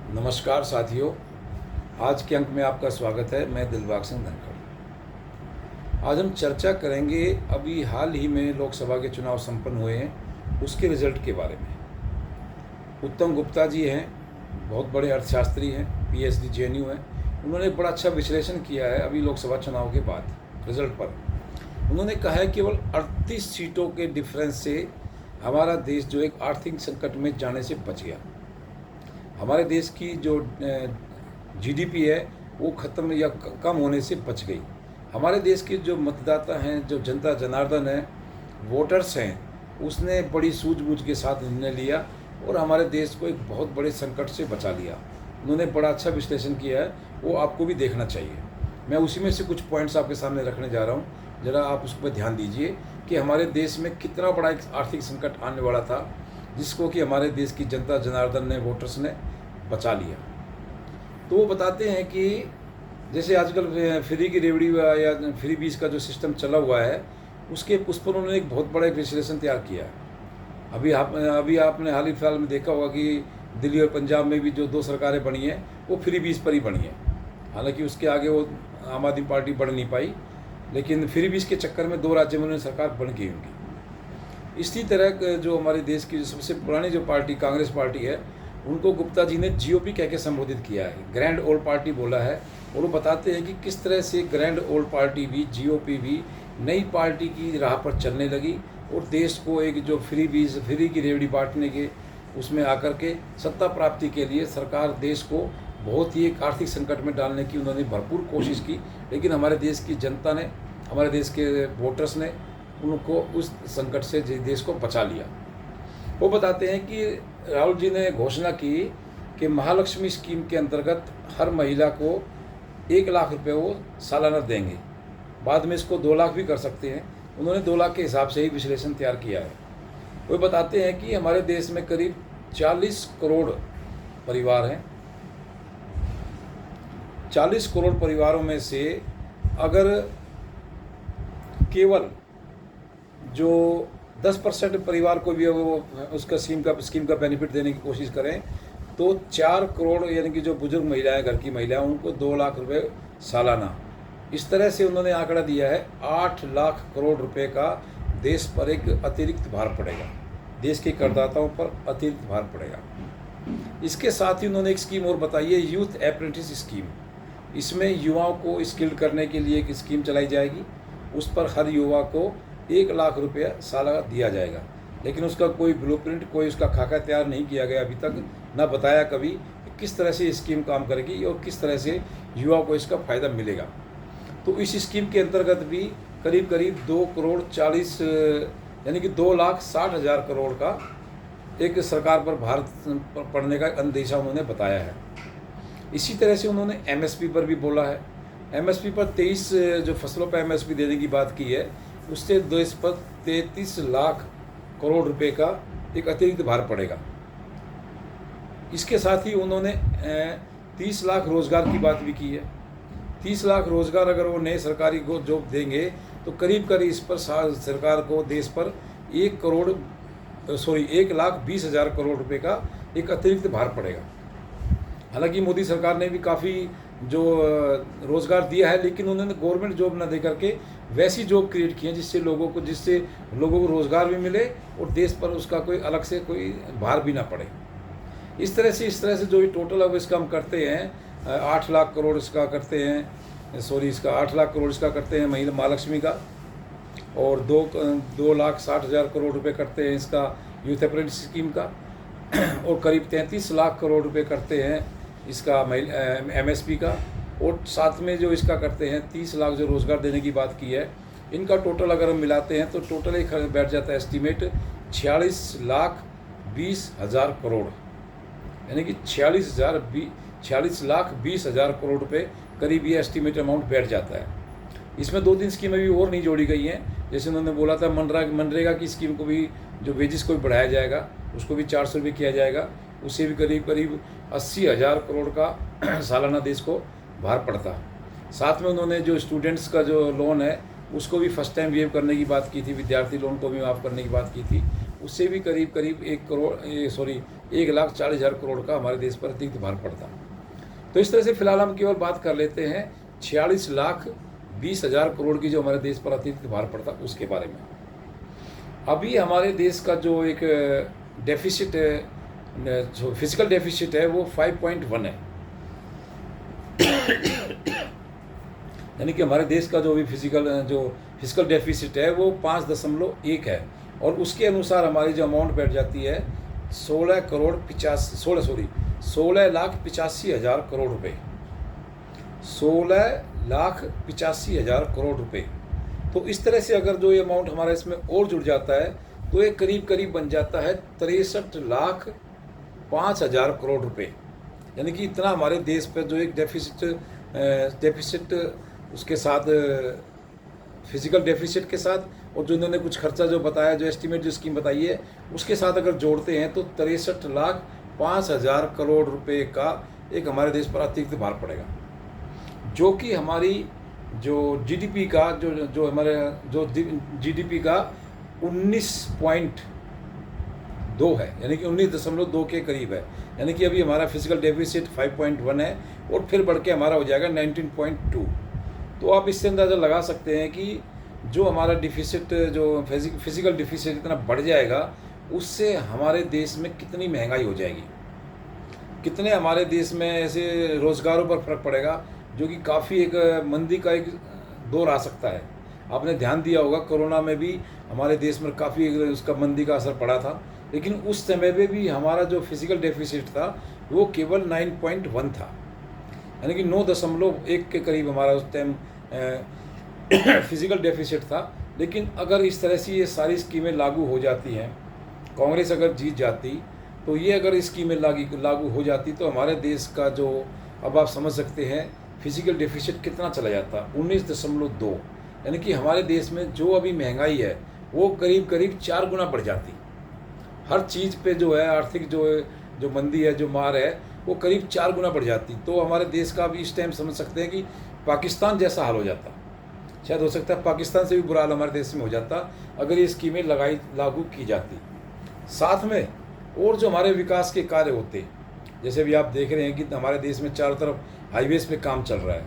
नमस्कार साथियों, आज के अंक में आपका स्वागत है। मैं दिलबाग सिंह धनखड़। आज हम चर्चा करेंगे अभी हाल ही में लोकसभा के चुनाव संपन्न हुए हैं उसके रिजल्ट के बारे में। उत्तम गुप्ता जी हैं, बहुत बड़े अर्थशास्त्री हैं, पीएचडी जेएनयू हैं। उन्होंने एक बड़ा अच्छा विश्लेषण किया है अभी लोकसभा चुनाव के बाद रिजल्ट पर। उन्होंने कहा है केवल 38 सीटों के डिफरेंस से हमारा देश जो एक आर्थिक संकट में जाने से बच गया। हमारे देश की जो जीडीपी है वो ख़त्म या कम होने से बच गई। हमारे देश के जो मतदाता हैं, जो जनता जनार्दन है, वोटर्स हैं, उसने बड़ी सूझबूझ के साथ निर्णय लिया और हमारे देश को एक बहुत बड़े संकट से बचा लिया। उन्होंने बड़ा अच्छा विश्लेषण किया है, वो आपको भी देखना चाहिए। मैं उसी में से कुछ पॉइंट्स आपके सामने रखने जा रहा हूँ, ज़रा आप उस पर ध्यान दीजिए कि हमारे देश में कितना बड़ा एक आर्थिक संकट आने वाला था, जिसको कि हमारे देश की जनता जनार्दन ने, वोटर्स ने बचा लिया। तो वो बताते हैं कि जैसे आजकल फ्री की रेवड़ी या फ्री बीज का जो सिस्टम चला हुआ है, उस पर उन्होंने एक बहुत बड़ा एक विश्लेषण तैयार किया है। अभी आपने हाल ही फिलहाल में देखा होगा कि दिल्ली और पंजाब में भी जो 2 सरकारें बनी हैं वो फ्री बीज पर ही बनी हैं। हालांकि उसके आगे वो आम आदमी पार्टी बढ़ नहीं पाई, लेकिन फ्री बीज के चक्कर में 2 राज्यों में उन्होंने सरकार बन गई उनकी। इसी तरह जो हमारे देश की जो सबसे पुरानी जो पार्टी कांग्रेस पार्टी है, उनको गुप्ता जी ने जीओपी कह के संबोधित किया है, ग्रैंड ओल्ड पार्टी बोला है। और वो बताते हैं कि किस तरह से ग्रैंड ओल्ड पार्टी भी, जीओपी भी नई पार्टी की राह पर चलने लगी और देश को एक जो फ्री की रेवड़ी बांटने के उसमें आकर के सत्ता प्राप्ति के लिए सरकार देश को बहुत ही एक आर्थिक संकट में डालने की उन्होंने भरपूर कोशिश की। लेकिन हमारे देश की जनता ने, हमारे देश के वोटर्स ने उनको उस संकट से देश को बचा लिया। वो बताते हैं कि राहुल जी ने घोषणा की कि महालक्ष्मी स्कीम के अंतर्गत हर महिला को 1 लाख रुपए वो सालाना देंगे। बाद में इसको 2 लाख भी कर सकते हैं। उन्होंने 2 लाख के हिसाब से ही विश्लेषण तैयार किया है। वो बताते हैं कि हमारे देश में करीब 40 करोड़ परिवार हैं। 40 करोड़ परिवारों में से अगर केवल जो 10% परिवार को भी वो उसका स्कीम का बेनिफिट देने की कोशिश करें तो 4 करोड़ यानी कि जो बुजुर्ग महिलाएं, घर की महिलाएं, उनको 2 लाख रुपए सालाना। इस तरह से उन्होंने आंकड़ा दिया है 8 लाख करोड़ रुपए का देश पर एक अतिरिक्त भार पड़ेगा, देश के करदाताओं पर अतिरिक्त भार पड़ेगा। इसके साथ ही उन्होंने एक स्कीम और बताई है, यूथ अप्रेंटिस स्कीम। इसमें युवाओं को स्किल्ड करने के लिए एक स्कीम चलाई जाएगी। उस पर हर युवा को 1 लाख रुपया सालाना दिया जाएगा। लेकिन उसका कोई ब्लूप्रिंट, कोई उसका खाका तैयार नहीं किया गया अभी तक, ना बताया कभी कि किस तरह से ये स्कीम काम करेगी और किस तरह से युवा को इसका फ़ायदा मिलेगा। तो इस स्कीम के अंतर्गत भी करीब करीब 2 करोड़ 40 यानी कि 2,60,000 करोड़ का एक सरकार पर भार पड़ने का अंदेशा उन्होंने बताया है। इसी तरह से उन्होंने एमएसपी पर भी बोला है। एमएसपी पर 23 जो फसलों पर एमएसपी देने की बात की है, उससे देश पर 33 लाख करोड़ रुपए का एक अतिरिक्त भार पड़ेगा। इसके साथ ही उन्होंने 30 लाख रोजगार की बात भी की है। 30 लाख रोजगार अगर वो नए सरकारी को जॉब देंगे तो करीब करीब इस पर सरकार को देश पर 1,20,000 करोड़ रुपए का एक अतिरिक्त भार पड़ेगा। हालांकि मोदी सरकार ने भी काफ़ी जो रोज़गार दिया है, लेकिन उन्होंने गवर्नमेंट जॉब ना दे करके वैसी जॉब क्रिएट की है जिससे लोगों को रोज़गार भी मिले और देश पर उसका कोई अलग से कोई भार भी ना पड़े। इस तरह से जो टोटल अब इसका हम करते हैं 8 लाख करोड़ इसका करते हैं, इसका 8 लाख करोड़ इसका करते हैं महिला महालक्ष्मी का, और 2,60,000 करोड़ रुपए करते हैं इसका यूथ अप्रेंटिस स्कीम का, और करीब 33 लाख करोड़ रुपए करते हैं इसका एमएसपी का, और साथ में जो इसका करते हैं 30 लाख जो रोज़गार देने की बात की है, इनका टोटल अगर हम मिलाते हैं तो टोटल एक बैठ जाता है एस्टीमेट 46,20,000 करोड़, यानी कि 46,20,000 करोड़ रुपए करीब ये एस्टीमेट अमाउंट बैठ जाता है। इसमें 2-3 स्कीमें भी और नहीं जोड़ी गई हैं। जैसे उन्होंने बोला था मनरेगा की स्कीम को भी, जो वेजेस को भी बढ़ाया जाएगा, उसको भी 400 रुपये किया जाएगा। उससे भी करीब 80,000 करोड़ का सालाना देश को भार पड़ता। साथ में उन्होंने जो स्टूडेंट्स का जो लोन है उसको भी फर्स्ट टाइम वेव करने की बात की थी, विद्यार्थी लोन को भी माफ़ करने की बात की थी। उससे भी करीब करीब 1,40,000 करोड़ का हमारे देश पर अतिरिक्त भार पड़ता। तो इस तरह से फिलहाल हम केवल बात कर लेते हैं 46,20,000 करोड़ की जो हमारे देश पर अतिरिक्त भार पड़ता उसके बारे में। अभी हमारे देश का जो एक डेफिसिट है, जो फिजिकल डेफिसिट है, वो 5.1 है। यानी कि हमारे देश का जो भी फिजिकल डेफिसिट है वो 5.1 है, और उसके अनुसार हमारी जो अमाउंट बैठ जाती है 16,85,000 करोड़ रुपए। 16,85,000 करोड़ रुपए। तो इस तरह से अगर जो ये अमाउंट हमारा इसमें और जुड़ जाता है तो ये करीब करीब बन जाता है 63,05,000 करोड़ रुपए। यानी कि इतना हमारे देश पर जो एक डेफिसिट उसके साथ फिजिकल डेफिसिट के साथ, और जो इन्होंने कुछ खर्चा जो बताया, जो एस्टीमेट जो स्कीम बताई है, उसके साथ अगर जोड़ते हैं तो 63,05,000 करोड़ रुपए का एक हमारे देश पर अतिरिक्त भार पड़ेगा, जो कि हमारी जो जीडीपी का जो जीडीपी का 19.2 है, यानी कि 19.2 के करीब है। यानी कि अभी हमारा फिजिकल डेफिसिट 5.1 है और फिर बढ़ के हमारा हो जाएगा 19.2। तो आप इससे अंदाज़ा लगा सकते हैं कि जो हमारा डिफिसिट, जो फिजिकल डिफिसिट इतना बढ़ जाएगा, उससे हमारे देश में कितनी महंगाई हो जाएगी, कितने हमारे देश में ऐसे रोज़गारों पर फर्क पड़ेगा, जो कि काफ़ी एक मंदी का एक दौर आ सकता है। आपने ध्यान दिया होगा कोरोना में भी हमारे देश में काफ़ी उसका मंदी का असर पड़ा था, लेकिन उस समय में भी हमारा जो फिजिकल डेफिसिट था वो केवल 9.1 था, यानी कि 9.1 के करीब हमारा उस टाइम फिजिकल डेफिसिट था। लेकिन अगर इस तरह से ये सारी स्कीमें लागू हो जाती हैं, कांग्रेस अगर जीत जाती, तो ये अगर स्कीमें लागू हो जाती तो हमारे देश का जो, अब आप समझ सकते हैं फिजिकल डेफिसिट कितना चला जाता, 19.2। यानी कि हमारे देश में जो अभी महंगाई है वो करीब करीब 4 गुना बढ़ जाती। हर चीज़ पे जो है आर्थिक जो मंदी है, जो मार है, वो करीब 4 गुना बढ़ जाती। तो हमारे देश का भी इस टाइम समझ सकते हैं कि पाकिस्तान जैसा हाल हो जाता, शायद हो सकता है पाकिस्तान से भी बुरा हाल हमारे देश में हो जाता अगर ये स्कीमें लागू की जाती। साथ में और जो हमारे विकास के कार्य होते, जैसे भी आप देख रहे हैं कि हमारे देश में चारों तरफ हाईवेज पे काम चल रहा है,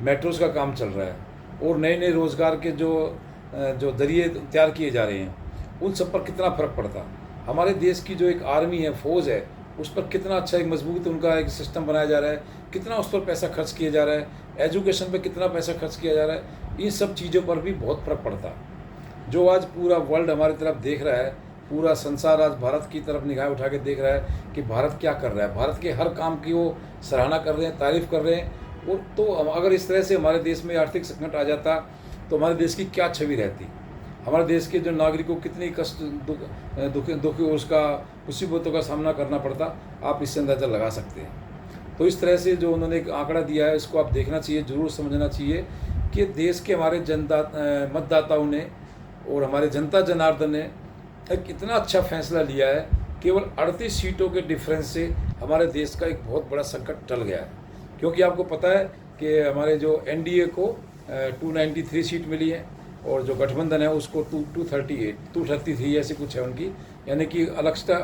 मेट्रोज़ का काम चल रहा है, और नए नए रोज़गार के जो जरिए तैयार किए जा रहे हैं, उन सब पर कितना फ़र्क पड़ता। हमारे देश की जो एक आर्मी है, फ़ौज है, उस पर कितना अच्छा एक मजबूत उनका एक सिस्टम बनाया जा रहा है, कितना उस पर पैसा खर्च किया जा रहा है, एजुकेशन पे कितना पैसा खर्च किया जा रहा है, इन सब चीज़ों पर भी बहुत फ़र्क पड़ता। जो आज पूरा वर्ल्ड हमारी तरफ देख रहा है, पूरा संसार आज भारत की तरफ निगाह उठा के देख रहा है कि भारत क्या कर रहा है, भारत के हर काम की वो सराहना कर रहे हैं, तारीफ़ कर रहे हैं। और तो अगर इस तरह से हमारे देश में आर्थिक संकट आ जाता तो हमारे देश की क्या छवि रहती, हमारे देश के जो नागरिकों को कितनी कष्ट दुख उसका मुसीबतों का सामना करना पड़ता, आप इससे अंदाज़ा लगा सकते हैं। तो इस तरह से जो उन्होंने एक आंकड़ा दिया है, इसको आप देखना चाहिए, ज़रूर समझना चाहिए कि देश के हमारे मतदाताओं ने और हमारे जनता जनार्दन ने एक इतना अच्छा फैसला लिया है। केवल 38 सीटों के डिफरेंस से हमारे देश का एक बहुत बड़ा संकट टल गया है, क्योंकि आपको पता है कि हमारे जो एनडीए को 293 सीट मिली है, और जो गठबंधन है उसको 233 ऐसी कुछ है उनकी, यानी कि एक्स्ट्रा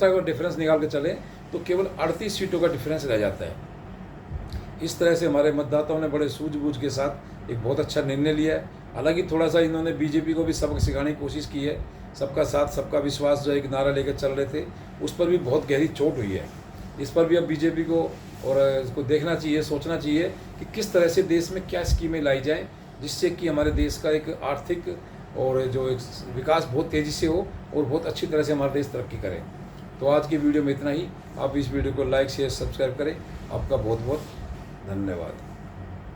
का डिफरेंस निकाल के चले तो केवल 38 सीटों का डिफरेंस रह जाता है। इस तरह से हमारे मतदाताओं ने बड़े सूझबूझ के साथ एक बहुत अच्छा निर्णय लिया है। हालांकि थोड़ा सा इन्होंने बीजेपी को भी सबक सिखाने की कोशिश की है, सबका साथ सबका विश्वास जो एक नारा लेकर चल रहे थे, उस पर भी बहुत गहरी चोट हुई है। इस पर भी अब बीजेपी को और इसको देखना चाहिए, सोचना चाहिए कि किस तरह से देश में क्या स्कीमें लाई जाएँ जिससे कि हमारे देश का एक आर्थिक और जो एक विकास बहुत तेज़ी से हो और बहुत अच्छी तरह से हमारा देश तरक्की करे। तो आज की वीडियो में इतना ही। आप इस वीडियो को लाइक शेयर सब्सक्राइब करें। आपका बहुत बहुत धन्यवाद।